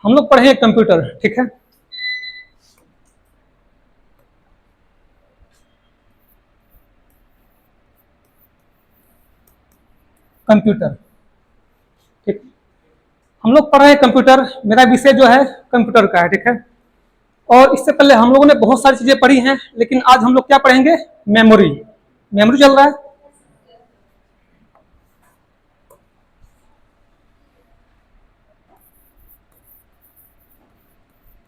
हम लोग पढ़े कंप्यूटर, ठीक है। कंप्यूटर, ठीक। हम लोग पढ़ रहे हैं कंप्यूटर, मेरा विषय जो है कंप्यूटर का है, ठीक है। और इससे पहले हम लोगों ने बहुत सारी चीजें पढ़ी हैं, लेकिन आज हम लोग क्या पढ़ेंगे? मेमोरी। मेमोरी चल रहा है।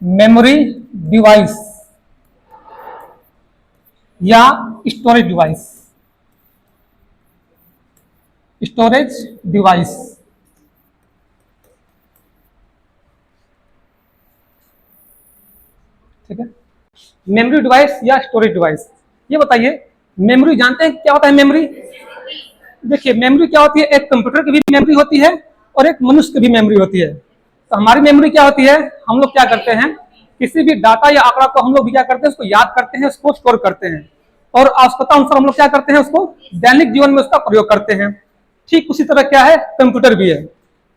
मेमोरी डिवाइस या स्टोरेज डिवाइस। स्टोरेज डिवाइस, ठीक है। मेमोरी डिवाइस या स्टोरेज डिवाइस। ये बताइए, मेमोरी जानते हैं क्या होता है? मेमोरी, देखिए मेमोरी क्या होती है, एक कंप्यूटर की भी मेमोरी होती है और एक मनुष्य की भी मेमोरी होती है। तो हमारी मेमोरी क्या होती है? हम लोग क्या करते हैं, किसी भी डाटा या आंकड़ा को हम लोग भी क्या करते हैं, उसको याद करते हैं, उसको स्टोर करते हैं और आवश्यकता अनुसार हम लोग क्या करते हैं, उसको दैनिक जीवन में उसका प्रयोग करते हैं। ठीक उसी तरह क्या है, कंप्यूटर भी है।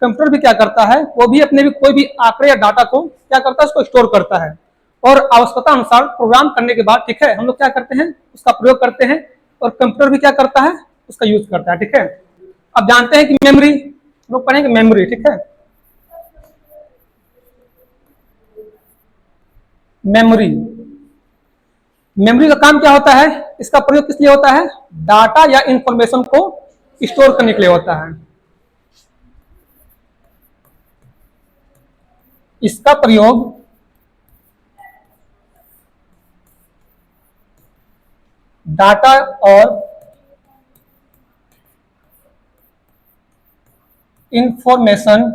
कंप्यूटर भी क्या करता है, वो भी अपने भी कोई भी आंकड़े या डाटा को क्या करता है, उसको स्टोर करता है और आवश्यकता अनुसार प्रोग्राम करने के बाद, ठीक है, हम लोग क्या करते हैं, उसका प्रयोग करते हैं। और कंप्यूटर भी क्या करता है, उसका यूज करता है, ठीक है। अब जानते हैं कि मेमोरी, लोग पढ़ेंगे मेमोरी, ठीक है। मेमोरी, मेमोरी का काम क्या होता है, इसका प्रयोग किस लिए होता है? डाटा या इंफॉर्मेशन को स्टोर करने के लिए होता है। इसका प्रयोग डाटा और इंफॉर्मेशन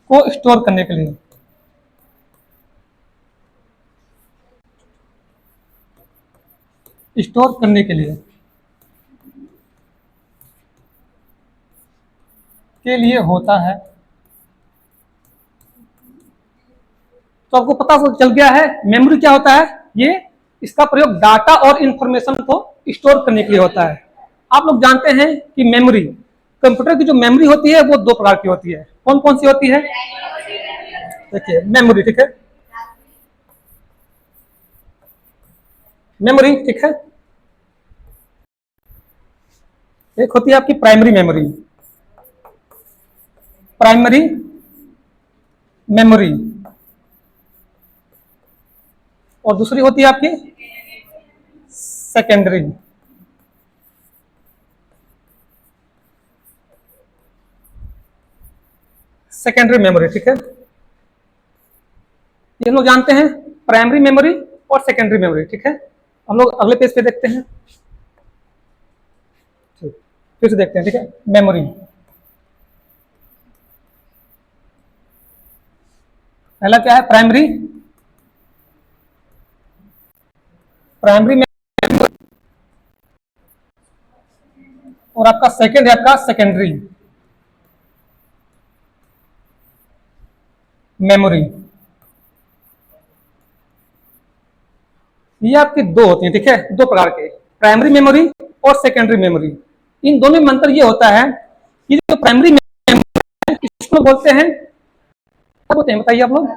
को स्टोर करने के लिए, स्टोर करने के लिए होता है। तो आपको पता चल गया है मेमोरी क्या होता है। ये इसका प्रयोग डाटा और इंफॉर्मेशन को स्टोर करने के लिए होता है। आप लोग जानते हैं कि मेमोरी, कंप्यूटर की जो मेमोरी होती है वो दो प्रकार की होती है। कौन कौन सी होती है? देखिए मेमोरी, ठीक है, मेमोरी, ठीक है। एक होती है आपकी प्राइमरी मेमोरी, प्राइमरी मेमोरी, और दूसरी होती है आपकी सेकेंडरी। सेकेंडरी मेमोरी, ठीक है। ये लोग जानते हैं प्राइमरी मेमोरी और सेकेंडरी मेमोरी, ठीक है। हम लोग अगले पेज पे देखते हैं, फिर से देखते हैं, ठीक है। मेमोरी, पहला क्या है? प्राइमरी, प्राइमरी मेमोरी, और आपका सेकेंड है आपका सेकेंडरी मेमोरी। ये आपकी दो होती हैं, ठीक है, दो प्रकार के, प्राइमरी मेमोरी और सेकेंडरी मेमोरी। इन दोनों में अंतर ये होता है कि जो प्राइमरी मेमोरी है इसको बोलते हैं, क्या बोलते हैं बताइए आप लोग?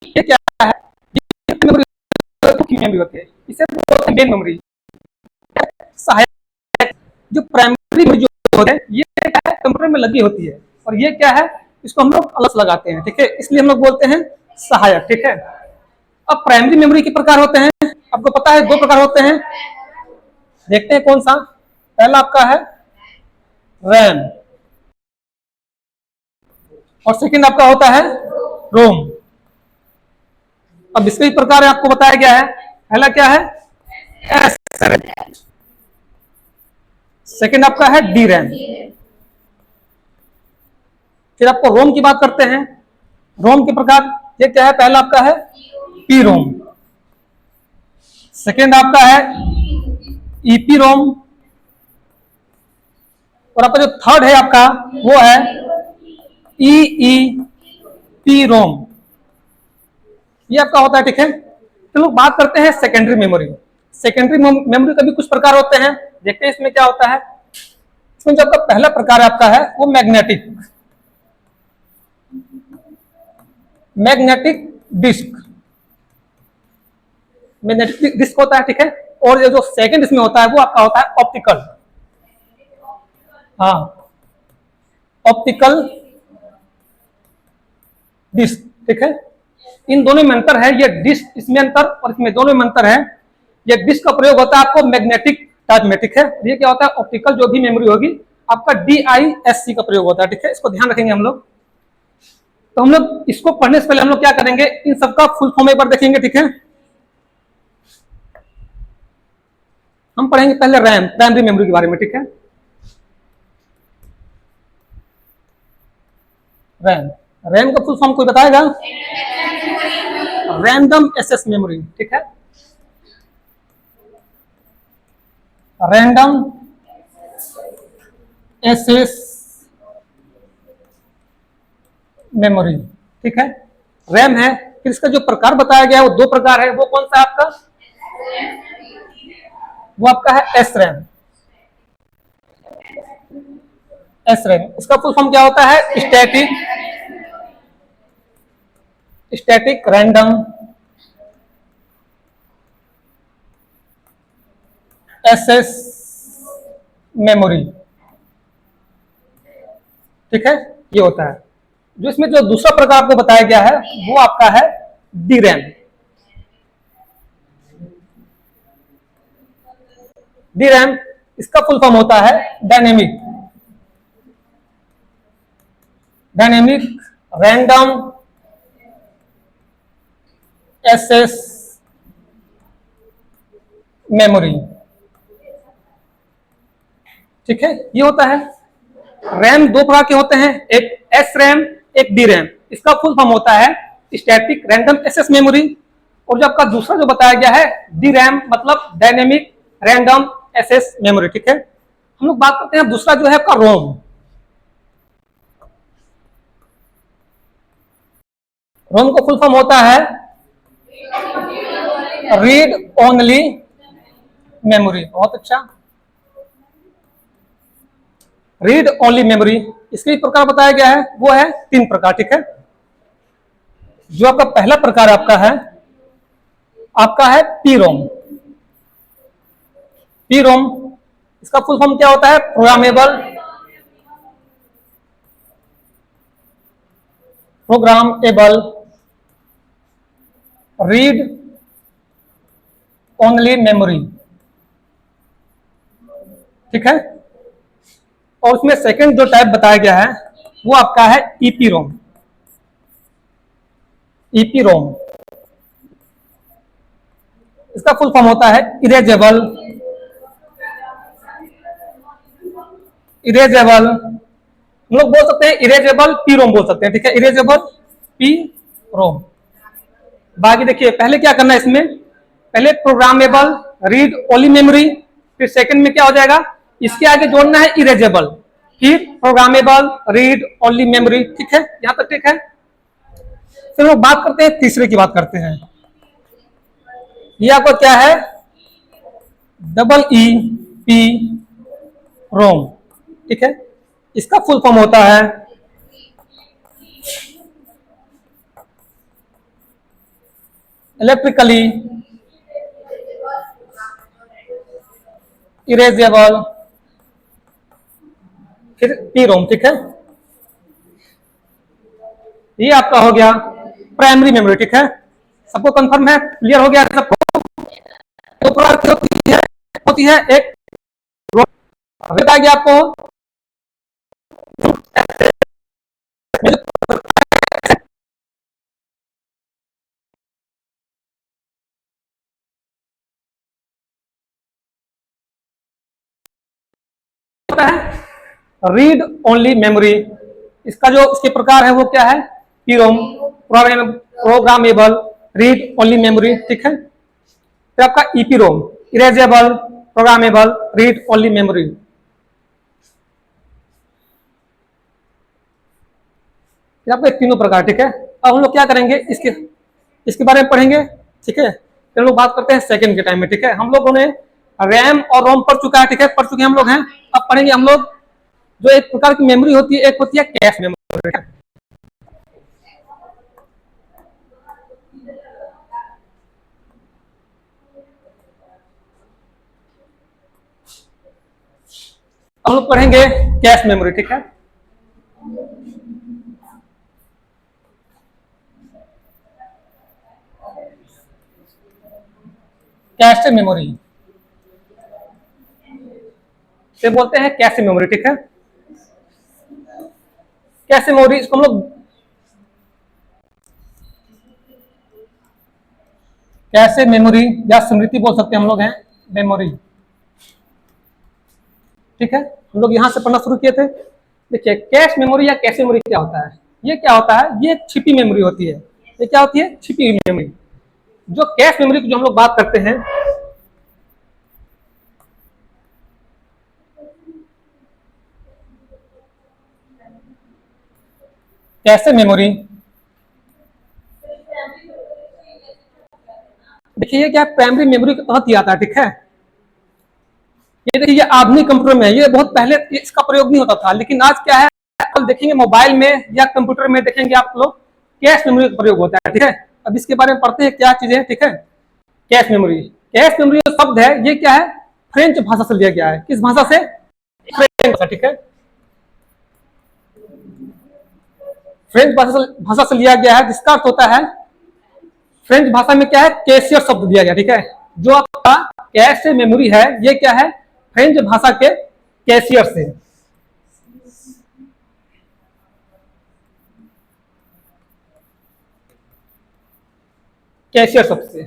ये क्या है? मेमोरी होती है, इसे बोलते हैं मेन मेमोरी, सहायक। जो प्राइमरी मेमोरी जो होती है ये क्या है, कंप्यूटर में लगी होती है, और ये क्या है, इसको हम लोग अलग लगाते हैं, ठीक है, इसलिए हम लोग बोलते हैं सहायक, ठीक है। अब प्राइमरी मेमोरी के प्रकार होते हैं, आपको पता है दो प्रकार होते हैं। देखते हैं कौन सा। पहला आपका है रैम और सेकंड आपका होता है रोम। अब इसके प्रकार आपको बताया गया है। पहला क्या है? एस, सेकंड आपका है डी रैम। फिर आपको रोम की बात करते हैं। रोम के प्रकार ये क्या है? पहला आपका है पी रोम, सेकंड आपका है ईपी रोम, और आपका जो थर्ड है आपका वो है ई पी रोम। ये आपका होता है, ठीक है। तो लोग बात करते हैं सेकेंडरी मेमोरी। सेकेंडरी मेमोरी का भी कुछ प्रकार होते हैं, देखते हैं इसमें क्या होता है। इसमें जो आपका पहला प्रकार आपका है वो magnetic magnetic disk magnetic disk होता है, ठीक है। और ये जो सेकंड इसमें होता है वो आपका होता है ऑप्टिकल, हाँ, ऑप्टिकल डिस्क, ठीक है। इन दोनों में अंतर है, ये डिस्क इसमें अंतर और इसमें दोनों में अंतर है। ये डिस्क का प्रयोग होता है आपको मैग्नेटिक टाइप में, ठीक है। ये क्या होता है, ऑप्टिकल जो भी मेमोरी होगी आपका DISC का प्रयोग होता है, ठीक है। इसको ध्यान रखेंगे हम लोग। तो हम लोग इसको पढ़ने से पहले हम लोग क्या करेंगे, इन सबका फुल फॉर्म एक बार देखेंगे, ठीक है। हम पढ़ेंगे पहले रैम, प्राइमरी मेमोरी के बारे में, ठीक है। रैम, रैम का फुल फॉर्म कोई बताएगा? रैंडम एक्सेस मेमोरी, ठीक है। रैंडम एक्सेस मेमोरी, ठीक है। रैम है, फिर इसका जो प्रकार बताया गया है वो दो प्रकार है। वो कौन सा है आपका? वो आपका है एस रैम। एस रैम, इसका फुल फॉर्म क्या होता है? स्टैटिक रैंडम एक्सेस मेमोरी, ठीक है, ये होता है। जो इसमें जो दूसरा प्रकार आपको बताया गया है वो आपका है DRAM। DRAM, इसका फुल फॉर्म होता है डायनेमिक रैंडम एक्सेस मेमोरी, ठीक है, ये होता है। रैम दो प्रकार के होते हैं, एक एस रैम, एक DRAM। इसका फुल फॉर्म होता है स्टैटिक रैंडम एक्सेस मेमोरी। और जो आपका दूसरा जो बताया गया है DRAM मतलब डायनेमिक रैंडम एक्सेस मेमोरी, ठीक है। हम लोग बात करते हैं दूसरा जो है आपका रोम। रोम का फुल फॉर्म होता है रीड ओनली मेमोरी। बहुत अच्छा, रीड ओनली मेमोरी। इसके प्रकार बताया गया है वो है 3 प्रकार, ठीक है। जो आपका पहला प्रकार आपका है PROM। PROM, इसका फुल फॉर्म क्या होता है? प्रोग्रामेबल रीड ओनली मेमोरी, ठीक है। और उसमें सेकंड जो टाइप बताया गया है वो आपका है EPROM। इसका फुल फॉर्म होता है इरेजेबल हम लोग बोल सकते हैं इरेजेबल PROM बोल सकते हैं, ठीक है, इरेजेबल PROM। बाकी देखिए पहले क्या करना है, इसमें पहले प्रोग्रामेबल रीड ओनली मेमोरी, फिर सेकंड में क्या हो जाएगा, इसके आगे जोड़ना है इरेजेबल, फिर प्रोग्रामेबल रीड ओनली मेमोरी, ठीक है, यहां तक ठीक है। फिर लोग बात करते हैं तीसरे की बात करते हैं। ये आपका क्या है? EEPROM, ठीक है। इसका फुल फॉर्म होता है इलेक्ट्रिकली इरेजेबल, फिर PROM, ठीक है। ये आपका हो गया प्राइमरी मेमोरी, ठीक है। सबको कंफर्म है? क्लियर हो गया सबको? दो प्रकार की होती है एक बता गया आपको रीड ओनली मेमोरी। इसका जो इसके प्रकार है वो क्या है? PROM, programmable read only memory, ठीक है। फिर आपका EPROM, erasable programmable read only memory. आपको तीनों प्रकार, ठीक है। अब हम लोग क्या करेंगे, इसके बारे में पढ़ेंगे, ठीक है। फिर हम लोग बात करते हैं सेकंड के टाइम में, ठीक है। हम लोगों ने रैम और रोम पढ़ चुका है, ठीक है, पढ़ चुके हम लोग हैं। अब पढ़ेंगे हम लोग जो एक प्रकार की मेमोरी होती है, एक होती है कैश मेमोरी। हम लोग पढ़ेंगे कैश मेमोरी, ठीक है। कैश मेमोरी से बोलते हैं कैश मेमोरी, ठीक है। कैश मेमोरी इसको हम लोग कैसे मेमोरी या स्मृति बोल सकते हैं हम लोग, हैं मेमोरी, ठीक है। हम लोग यहां से पढ़ना शुरू किए थे। देखिए कैश मेमोरी या कैश मेमोरी क्या होता है, ये क्या होता है, ये छिपी मेमोरी होती है। ये क्या होती है, छिपी हुई मेमोरी। जो कैश मेमोरी की जो हम लोग बात करते हैं, कैसे मेमोरी, देखिए ये क्या प्राइमरी मेमोरी के तहत ही आता है, ठीक है। ये देखिए ये आधुनिक कंप्यूटर में, ये बहुत पहले इसका प्रयोग नहीं होता था, लेकिन आज क्या है, कल देखेंगे मोबाइल में या कंप्यूटर में देखेंगे आप लोग कैश मेमोरी का प्रयोग होता है, ठीक है। अब इसके बारे में पढ़ते हैं क्या चीजें, ठीक है। कैश मेमोरी, कैश मेमोरी जो शब्द है ये क्या है, फ्रेंच भाषा से लिया गया है। किस भाषा से, फ्रेंच भाषा, ठीक है। फ्रेंच भाषा से लिया गया है, जिसका अर्थ होता है, फ्रेंच भाषा में क्या है, कैशियर शब्द दिया गया, ठीक है। जो आपका कैश मेमोरी है ये क्या है, फ्रेंच भाषा के कैशियर से। कैशियर शब्द से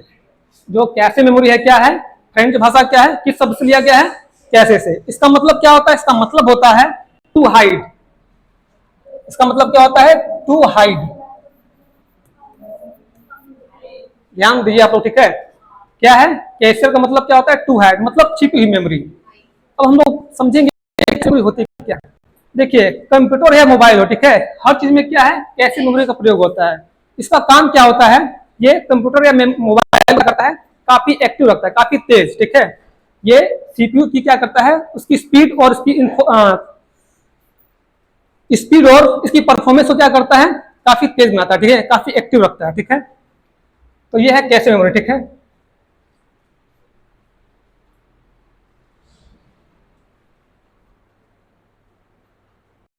जो कैशे मेमोरी है क्या है, फ्रेंच भाषा क्या है, किस शब्द से लिया गया है, कैशे से। इसका मतलब क्या होता है, इसका मतलब होता है टू हाइड। इसका मतलब क्या होता है, टू हाइड। ध्यान दीजिए आप लोग, ठीक है। क्या है, कैशियर का मतलब क्या होता है, टू हाइड, मतलब छिपी हुई मेमोरी। अब हम लोग समझेंगे मेमोरी होती है क्या। देखिए कंप्यूटर है, मोबाइल हो, ठीक है, हर चीज में क्या है, कैशे मेमोरी का प्रयोग होता है। इसका काम क्या होता है, ये कंप्यूटर या मोबाइल करता है, काफी एक्टिव रखता है, काफी तेज, ठीक है। ये सीपीयू की क्या करता है, उसकी स्पीड और इसकी परफॉर्मेंस को क्या करता है, काफी तेज बनाता है, ठीक है, काफी एक्टिव रखता है, ठीक है। तो ये है कैशे मेमोरी, ठीक है।